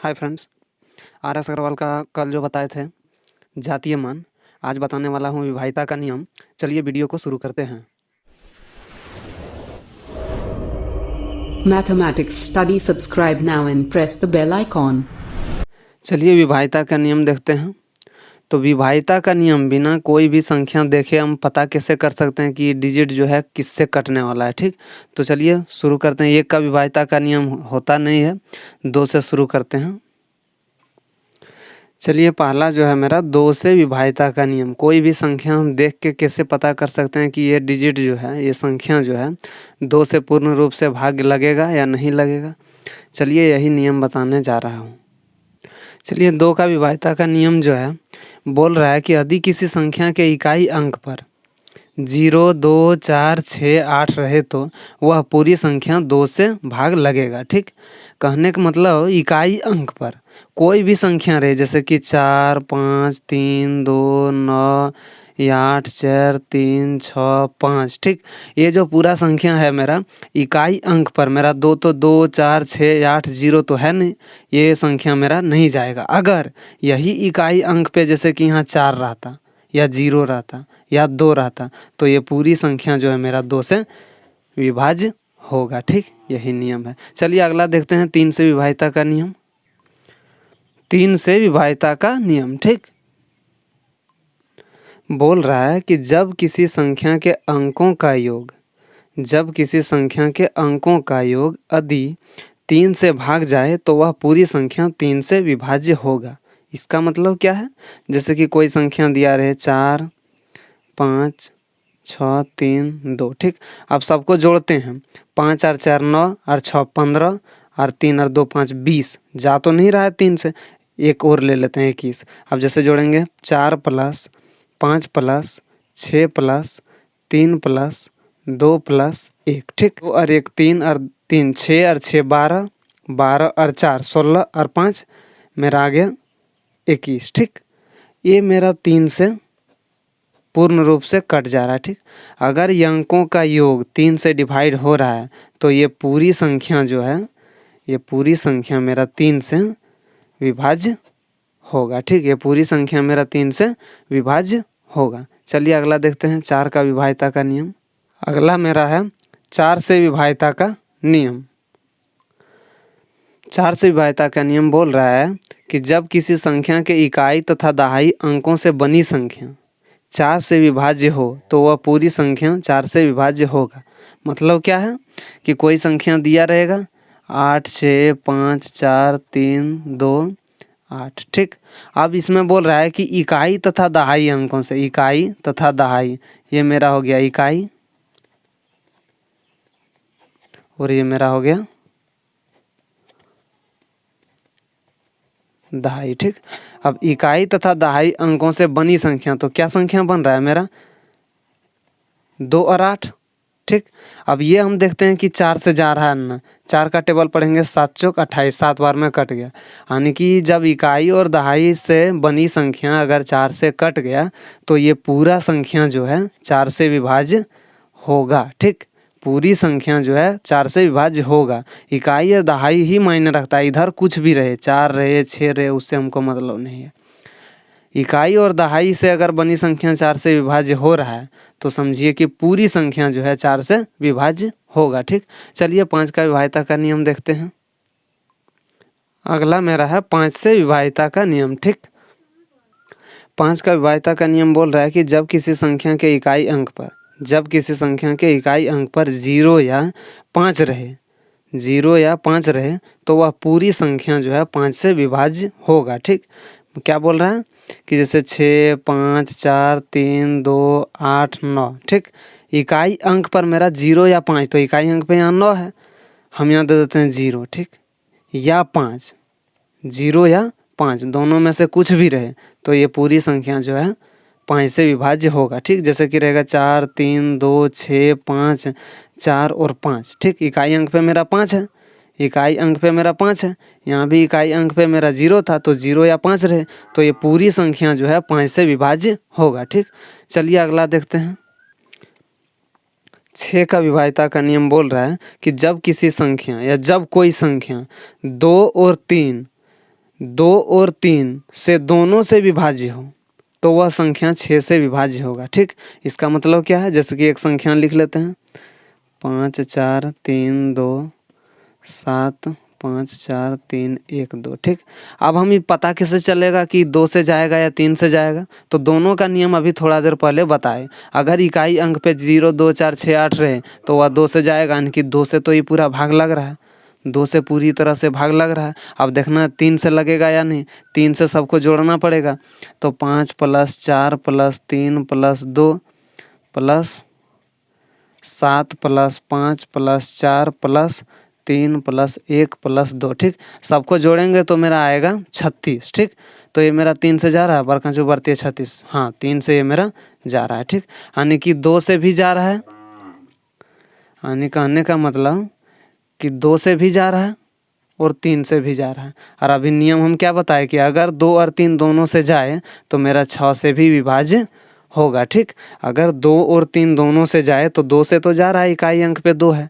हाय friends. R S Agarwal का कल जो बताए थे जातीय मान, आज बताने वाला हूँ विभाज्यता का नियम। चलिए वीडियो को शुरू करते हैं। Mathematics study. Subscribe now and press the bell icon. चलिए विभाज्यता का नियम देखते हैं। तो विभाज्यता का नियम बिना कोई भी संख्या देखे हम पता कैसे कर सकते हैं कि ये डिजिट जो है किससे कटने वाला है। ठीक, तो चलिए शुरू करते हैं। 1 का विभाज्यता का नियम होता नहीं है, 2 से शुरू करते हैं। चलिए पहला जो है मेरा 2 से विभाज्यता का नियम। कोई भी संख्या हम देख के कैसे पता कर सकते हैं कि ये डिजिट जो है, ये संख्या जो है 2 से पूर्ण रूप से भाग लगेगा या नहीं लगेगा। चलिए यही नियम बताने जा रहा हूँ। चलिए 2 का विभाज्यता का नियम जो है बोल रहा है कि यदि किसी संख्या के इकाई अंक पर 0, 2, 4, 6, 8 रहे तो वह पूरी संख्या 2 से भाग लगेगा। ठीक, कहने का मतलब इकाई अंक पर कोई भी संख्या रहे, जैसे कि 4, 5, 3, 2, 9 या 8, 4, 3, 6, 5। ठीक, ये जो पूरा संख्या है मेरा इकाई अंक पर मेरा 2 तो 2, 4, 6, 8, 0 तो है नहीं, ये संख्या मेरा नहीं जाएगा। अगर यही इकाई अंक पे जैसे कि यहाँ 4 रहता या 0 रहता या 2 रहता तो ये पूरी संख्या जो है मेरा 2 से विभाज्य होगा। ठीक, यही नियम है। चलिए अगला देखते हैं 3 से विभाज्यता का नियम। 3 से विभाज्यता का नियम ठीक बोल रहा है कि जब किसी संख्या के अंकों का योग यदि 3 से भाग जाए तो वह पूरी संख्या 3 से विभाज्य होगा। इसका मतलब क्या है? जैसे कि कोई संख्या दिया रहे 4, 5, 6, 3, 2। ठीक, अब सबको जोड़ते हैं। 5 और 4 9 और 6 15 और 3 और 2 5 20। जा तो नहीं रहा है 3 से, एक और ले लेते हैं 21। अब जैसे जोड़ेंगे 4 plus 5 plus 6 plus 3 plus 2 plus 1। ठीक, 2 और 1 3 और 3 6 और 6 12, 12 और 4 16 और 5 मेरा आ गया 21। ठीक, ये मेरा 3 से पूर्ण रूप से कट जा रहा है। ठीक, अगर ये अंकों का योग 3 से डिवाइड हो रहा है तो ये पूरी संख्या जो है, ये पूरी संख्या मेरा 3 से विभाज्य होगा। ठीक, ये पूरी संख्या मेरा 3 से विभाज्य होगा। चलिए अगला देखते हैं 4 का विभाज्यता का नियम। अगला मेरा है 4 से विभाज्यता का नियम। 4 से विभाज्यता का नियम बोल रहा है कि जब किसी संख्या के इकाई तथा दहाई अंकों से बनी संख्या 4 से विभाज्य हो तो वह पूरी संख्या 4 से विभाज्य होगा। मतलब क्या है कि कोई संख्या दिया रहेगा 8, 6, 5, 4, 3, 2, 8। ठीक, अब इसमें बोल रहा है कि इकाई तथा दहाई अंकों से, इकाई तथा दहाई, ये मेरा हो गया इकाई और ये मेरा हो गया दहाई। ठीक, अब इकाई तथा दहाई अंकों से बनी संख्या, तो क्या संख्या बन रहा है मेरा 2 और 8। ठीक, अब ये हम देखते हैं कि 4 से जा रहा है ना, 4 का टेबल पढ़ेंगे 7 चौक 28, 7 बार में कट गया। यानी कि जब इकाई और दहाई से बनी संख्या अगर 4 से कट गया तो ये पूरा संख्या जो है 4 से विभाज्य होगा। ठीक, पूरी संख्या जो है 4 से विभाज्य होगा। इकाई और दहाई ही मायने रखता है, इधर कुछ भी रहे, 4 रहे 6 रहे, उससे हमको मतलब नहीं है। इकाई और दहाई से अगर बनी संख्या 4 से विभाज्य हो रहा है तो समझिए कि पूरी संख्या जो है 4 से विभाज्य होगा। ठीक, चलिए 5 का विभाज्यता का नियम देखते हैं। अगला मेरा है 5 से विभाज्यता का नियम। ठीक, 5 का विभाज्यता का नियम बोल रहा है कि जब किसी संख्या के इकाई अंक पर 0 या 5 रहे, 0 या 5 रहे तो वह पूरी संख्या जो है 5 से विभाज्य होगा। ठीक, क्या बोल रहा है कि जैसे 6, 5, 4, 3, 2, 8, 9। ठीक, इकाई अंक पर मेरा 0 या 5, तो इकाई अंक पे यहाँ 9 है, हम यहाँ दे देते हैं 0। ठीक, या 5, 0 या 5 दोनों में से कुछ भी रहे तो ये पूरी संख्या जो है 5 से विभाज्य होगा। ठीक, जैसे कि रहेगा 4, 3, 2, 6, 5, 4 और 5। ठीक, इकाई अंक पे मेरा 5 है, इकाई अंक पे मेरा 5 है, यहाँ भी इकाई अंक पे मेरा 0 था तो 0 या 5 रहे तो ये पूरी संख्या जो है 5 से विभाज्य होगा। ठीक, चलिए अगला देखते हैं। 6 का विभाज्यता का नियम बोल रहा है कि जब किसी संख्या या जब कोई संख्या 2 और 3 2 और 3 से दोनों से विभाज्य हो तो वह संख्या 6 से विभाज्य होगा। ठीक, इसका मतलब क्या है, जैसे कि एक संख्या लिख लेते हैं 5 4 3 2 7 5 4 3 1 2। ठीक, अब हम ये पता कैसे चलेगा कि 2 से जाएगा या 3 से जाएगा, तो दोनों का नियम अभी थोड़ा देर पहले बताए। अगर इकाई अंक पे 0 2 4 6 8 रहे तो वह 2 से जाएगा, यानी कि 2 से तो ये पूरा भाग लग रहा है, 2 से पूरी तरह से भाग लग रहा है। अब देखना 3 से लगेगा या नहीं, 3 से सबको जोड़ना पड़ेगा। तो 5 + 4 + 3 + 2 + 7 + 5 + 4 + 3 + 1 + 2। ठीक, सबको जोड़ेंगे तो मेरा आएगा 36। ठीक, तो ये मेरा 3 से जा रहा है, बरका जो बढ़ती है 36, हाँ 3 से ये मेरा जा रहा है। ठीक, यानी कि 2 से भी जा रहा है, यानी कहने का मतलब कि 2 से भी जा रहा है और 3 से भी जा रहा है। और अभी नियम हम क्या बताए कि अगर 2 और 3 दोनों से जाए तो मेरा 6 से भी विभाज्य होगा। ठीक, अगर 2 और 3 दोनों से जाए तो 2 से तो जा रहा है, इकाई अंक पे 2 है,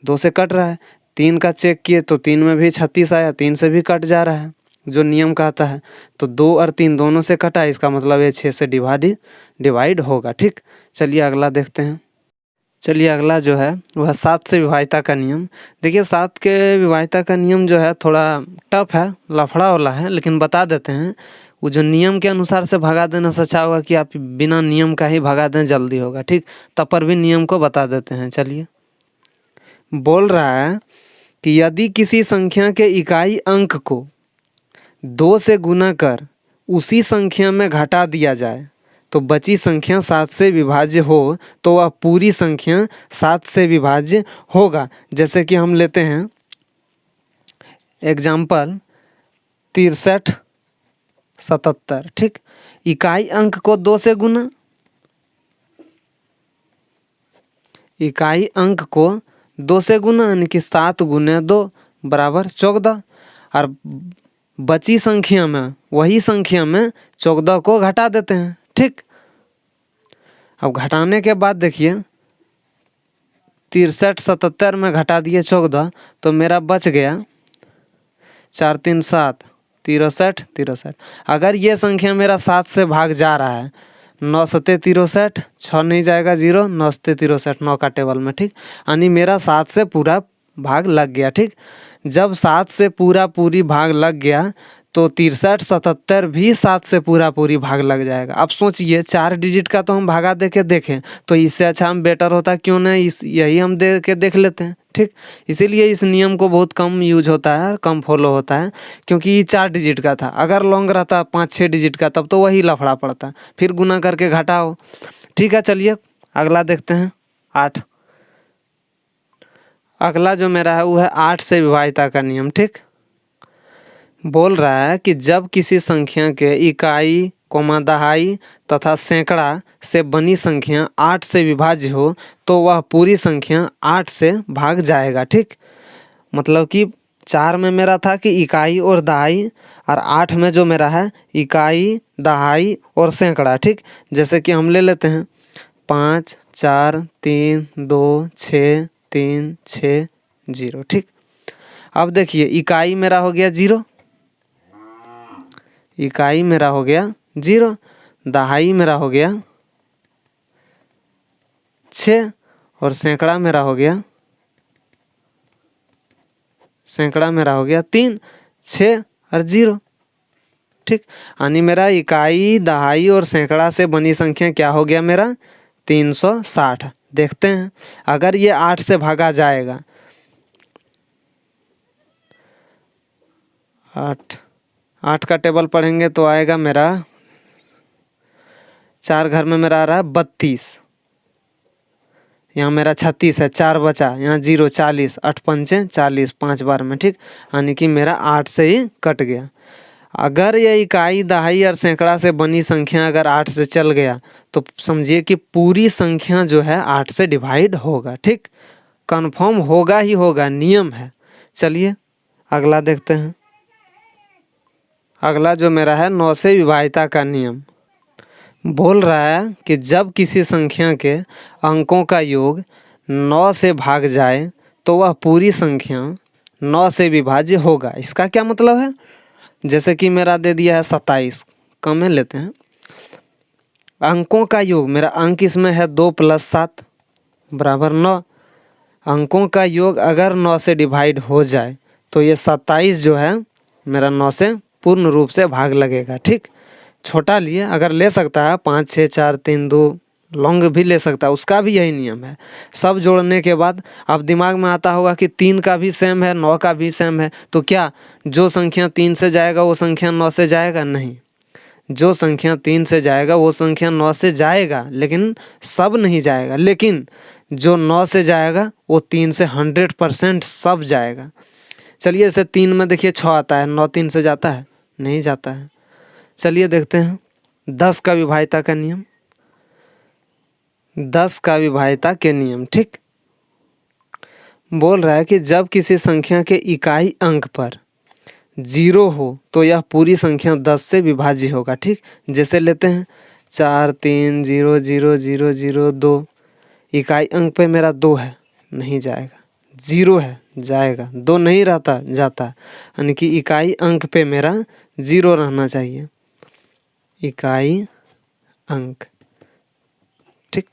2 से कट रहा है। 3 का चेक किए तो 3 में भी 36 आया, 3 से भी कट जा रहा है जो नियम कहता है। तो 2 और 3 दोनों से कटा, इसका मतलब ये 6 से डिवाइड होगा। ठीक, चलिए अगला देखते हैं। चलिए अगला जो है वह 7 से विभाज्यता का नियम। देखिए 7 के विभाज्यता का नियम जो है थोड़ा टफ है, लफड़ा वाला है, लेकिन बता देते हैं। वो जो नियम के अनुसार से भगा देना से अच्छा होगा कि आप बिना नियम का ही भगा दें, जल्दी होगा। ठीक, तब पर भी नियम को बता देते हैं। चलिए, बोल रहा है कि यदि किसी संख्या के इकाई अंक को 2 से गुना कर उसी संख्या में घटा दिया जाए तो बची संख्या 7 से विभाज्य हो तो वह पूरी संख्या 7 से विभाज्य होगा। जैसे कि हम लेते हैं एग्जाम्पल 63 77। ठीक, इकाई अंक को 2 से गुना, इकाई अंक को 2 से गुना यानी कि 7 × 2 = 14, और बची संख्या में वही संख्या में 14 को घटा देते हैं। ठीक, अब घटाने के बाद देखिए 63 77 में घटा दिए 14 तो मेरा बच गया 4 3 7 63 63। अगर ये संख्या मेरा 7 से भाग जा रहा है, 9 7 63, 6 नहीं जाएगा 0, 9 7 63, 9 का टेबल में। ठीक, यानी मेरा 7 से पूरा भाग लग गया। ठीक, जब 7 से पूरी भाग लग गया तो 63 77 भी 7 से पूरी भाग लग जाएगा। अब सोचिए 4 डिजिट का तो हम भागा दे के देखें, तो इससे अच्छा हम बेटर होता क्यों ना यही हम दे के देख लेते हैं। ठीक, इसीलिए इस नियम को बहुत कम यूज होता है, कम फॉलो होता है, क्योंकि ये 4 डिजिट का था। अगर लॉन्ग रहता 5 6 डिजिट का तब तो वही लफड़ा पड़ता, फिर गुना करके घटाओ। ठीक है, चलिए अगला देखते हैं 8। अगला जो मेरा है वो है 8 से विभाज्यता का नियम। ठीक, बोल रहा है कि जब किसी संख्या के इकाई दहाई तथा सैकड़ा से बनी संख्या 8 से विभाज्य हो तो वह पूरी संख्या 8 से भाग जाएगा। ठीक, मतलब कि 4 में मेरा था कि इकाई और दहाई, और 8 में जो मेरा है इकाई दहाई और सैकड़ा। ठीक, जैसे कि हम ले लेते हैं 5 4 3 2 6 3 6 0। ठीक, अब देखिए इकाई मेरा हो गया 0, इकाई मेरा हो गया 0, दहाई मेरा हो गया 6 और सैकड़ा मेरा हो गया 3, 6 और 0। ठीक, यानी मेरा इकाई दहाई और सैकड़ा से बनी संख्या क्या हो गया मेरा 360। देखते हैं अगर ये 8 से भागा जाएगा, 8 का टेबल पढ़ेंगे तो आएगा मेरा 4 घर में मेरा आ रहा है 32, यहाँ मेरा 36 है, 4 बचा, यहाँ 0 40, 8 पंचे 40, 5 बार में। ठीक, यानी कि मेरा 8 से ही कट गया। अगर ये इकाई दहाई और सैकड़ा से बनी संख्या अगर 8 से चल गया तो समझिए कि पूरी संख्या जो है 8 से डिवाइड होगा। ठीक, कंफर्म होगा ही होगा, नियम है। चलिए अगला देखते हैं। अगला जो मेरा है 9 से विभाज्यता का नियम। बोल रहा है कि जब किसी संख्या के अंकों का योग 9 से भाग जाए तो वह पूरी संख्या 9 से विभाज्य होगा। इसका क्या मतलब है, जैसे कि मेरा दे दिया है 27, कम में लेते हैं। अंकों का योग, मेरा अंक इसमें है 2 + 7 बराबर 9। अंकों का योग अगर 9 से डिवाइड हो जाए तो ये 27 जो है मेरा 9 से पूर्ण रूप से भाग लगेगा। ठीक, छोटा लिए अगर ले सकता है 5 6 4 3 2 लॉन्ग भी ले सकता है, उसका भी यही नियम है। सब जोड़ने के बाद अब दिमाग में आता होगा कि 3 का भी सेम है, 9 का भी सेम है, तो क्या जो संख्या 3 से जाएगा वो संख्या 9 से जाएगा? नहीं, जो संख्या 3 से जाएगा वो संख्या 9 से जाएगा, लेकिन सब नहीं जाएगा। लेकिन जो 9 से जाएगा वो 3 से 100% सब जाएगा। चलिए, इसे 3 में देखिए 6 आता है, 9 3 से जाता है? नहीं जाता है। चलिए देखते हैं 10 का विभाज्यता का नियम। 10 का विभाज्यता के नियम, ठीक, बोल रहा है कि जब किसी संख्या के इकाई अंक पर 0 हो तो यह पूरी संख्या 10 से विभाज्य होगा। ठीक, जैसे लेते हैं 4 3 0 0 0 0 2, इकाई अंक पे मेरा 2 है, नहीं जाएगा। 0 है, जाएगा। 2 नहीं रहता, जाता, यानी कि इकाई अंक पे मेरा 0 रहना चाहिए, इकाई अंक। ठीक,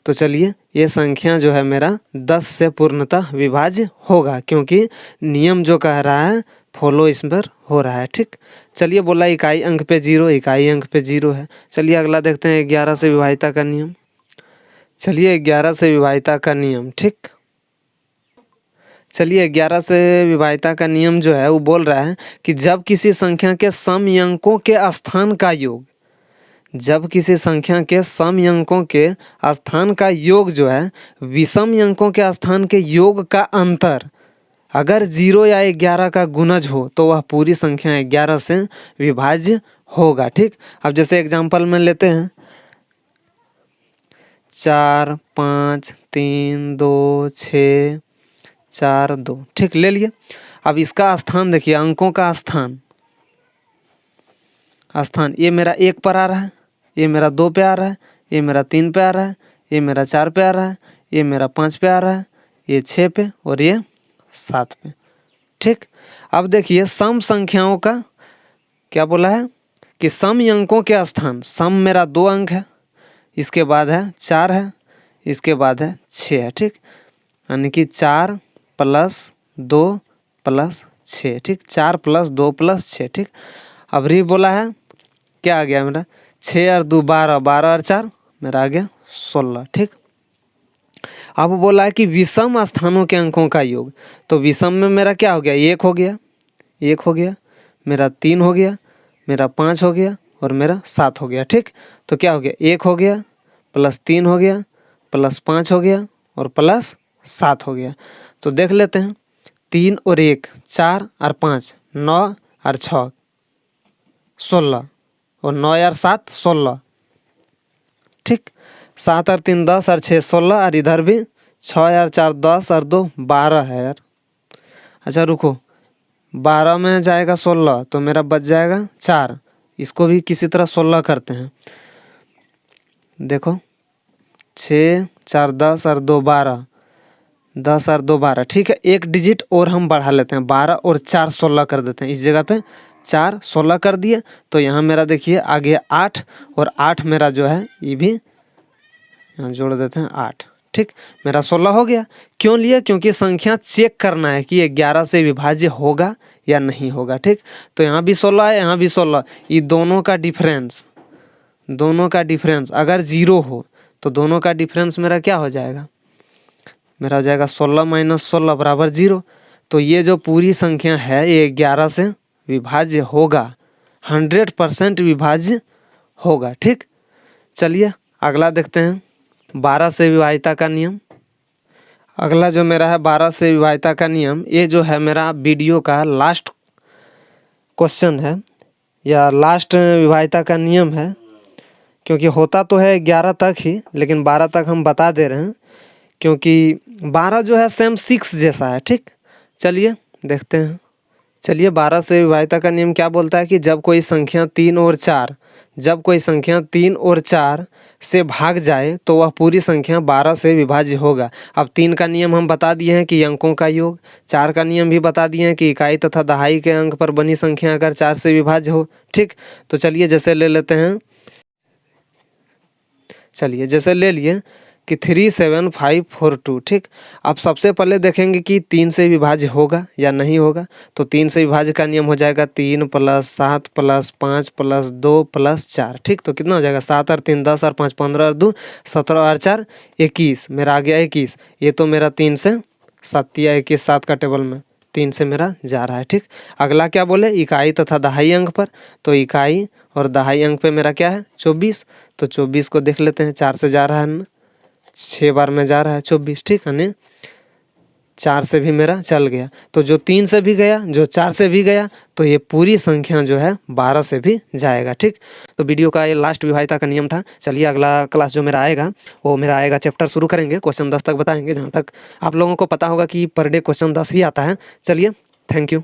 तो चलिए ये संख्या जो है मेरा 10 से पूर्णतः विभाज्य होगा, क्योंकि नियम जो कह रहा है फॉलो इस पर हो रहा है। ठीक, चलिए बोला इकाई अंक पे 0, इकाई अंक पे 0 है। चलिए अगला देखते हैं 11 से विभाज्यता का नियम। चलिए 11 से विभाज्यता का नियम, ठीक, चलिए 11 से विभाज्यता का नियम जो है वो बोल रहा है कि जब किसी संख्या के समअंकों के स्थान का योग, जब किसी संख्या के समअंकों के स्थान का योग जो है विषम अंकों के स्थान के योग का अंतर अगर 0 या 11 का गुणज हो तो वह पूरी संख्या 11 से विभाज्य होगा। ठीक, अब जैसे एग्जांपल में लेते हैं 4 5 3 2 6 4 2, ठीक, ले लिए। अब इसका स्थान देखिए, अंकों का स्थान, ये मेरा 1 पर आ रहा है, ये मेरा 2 पे आ रहा है, ये मेरा 3 पे आ रहा है, ये मेरा 4 पे आ रहा है, ये मेरा 5 पे आ रहा है, ये 6 पे और ये 7 पे। ठीक, अब देखिए सम संख्याओं का क्या बोला है कि सम अंकों के स्थान, सम मेरा 2 अंक है, इसके बाद है 4 है, इसके बाद है 6 है। ठीक, यानी कि 4 + 2 + 6, ठीक, 4 + 2 + 6। ठीक, अब री बोला है क्या आ गया मेरा 6 और 2 12, 12 और 4 मेरा आ गया 16। ठीक, अब बोला है कि विषम स्थानों के अंकों का योग, तो विषम में मेरा क्या हो गया, 1 हो गया, 1 हो गया, मेरा 3 हो गया, मेरा 5 हो गया और मेरा 7 हो गया। ठीक, तो क्या हो गया, 1 हो गया +3 हो गया +5 हो गया और +7 हो गया। तो देख लेते हैं 3 और 1 4 और 5 9 और 6 16 और 9 और 7 16। ठीक, 7 और 3 10 और 6 16 और इधर भी 6 और 4 10 और 2 12 है यार। अच्छा रुको, 12 में जाएगा 16 तो मेरा बच जाएगा 4, इसको भी किसी तरह 16 करते हैं। देखो 6 4 10 और 2 12, 10 और 2 12। ठीक है, एक डिजिट और हम बढ़ा लेते हैं, 12 और 4 16 कर देते हैं। इस जगह पे 4 16 कर दिए तो यहाँ मेरा देखिए आ गया 8 और 8 मेरा जो है ये भी यहाँ जोड़ देते हैं 8। ठीक, मेरा 16 हो गया। क्यों लिया, क्योंकि संख्या चेक करना है कि 11 से विभाज्य होगा या नहीं होगा। ठीक, तो यहाँ भी 16 है, यहाँ भी 16, ये दोनों का डिफरेंस, दोनों का डिफरेंस अगर 0 हो तो दोनों का डिफरेंस मेरा क्या हो जाएगा, मेरा हो जाएगा 16 - 16 बराबर 0। तो ये जो पूरी संख्या है ये 11 से विभाज्य होगा, 100% विभाज्य होगा। ठीक, चलिए अगला देखते हैं 12 से विभाज्यता का नियम। अगला जो मेरा है 12 से विभाज्यता का नियम, ये जो है मेरा वीडियो का लास्ट क्वेश्चन है या लास्ट विभाज्यता का नियम है, क्योंकि होता तो है 11 तक ही लेकिन 12 तक हम बता दे रहे हैं क्योंकि 12 जो है सेम 6 जैसा है। ठीक, चलिए देखते हैं। चलिए 12 से विभाज्यता का नियम क्या बोलता है कि जब कोई संख्या 3 और 4 जब कोई संख्या 3 और 4 से भाग जाए तो वह पूरी संख्या 12 से विभाज्य होगा। अब 3 का नियम हम बता दिए हैं कि अंकों का योग, 4 का नियम भी बता दिए हैं कि इकाई तथा दहाई के अंक पर बनी संख्या अगर 4 से विभाज्य हो। ठीक, तो चलिए जैसे ले लेते हैं, चलिए जैसे ले लिए कि 37542। ठीक, अब सबसे पहले देखेंगे कि 3 से विभाज्य होगा या नहीं होगा। तो 3 से विभाज्य का नियम हो जाएगा 3 + 7 + 5 + 2 + 4। ठीक, तो कितना हो जाएगा 7 और 3 10 और 5 15 और 2 17 और 4 21, मेरा आ गया 21। ये तो मेरा 3 से 7 या 21 7 का टेबल में 3 से मेरा जा रहा है। ठीक, अगला क्या बोले, इकाई तथा दहाई अंक पर। तो इकाई और दहाई अंक पे मेरा क्या है 24। तो 24 को देख लेते हैं, 4 से जा रहा है ना, 6 बार में जा रहा है 24। ठीक है ना, 4 से भी मेरा चल गया। तो जो 3 से भी गया, जो 4 से भी गया, तो ये पूरी संख्या जो है 12 से भी जाएगा। ठीक, तो वीडियो का ये लास्ट विभाज्यता का नियम था। चलिए अगला क्लास जो मेरा आएगा वो मेरा आएगा, चैप्टर शुरू करेंगे, क्वेश्चन 10 तक बताएंगे, जहाँ तक आप लोगों को पता होगा कि पर डे क्वेश्चन 10 ही आता है। चलिए, थैंक यू।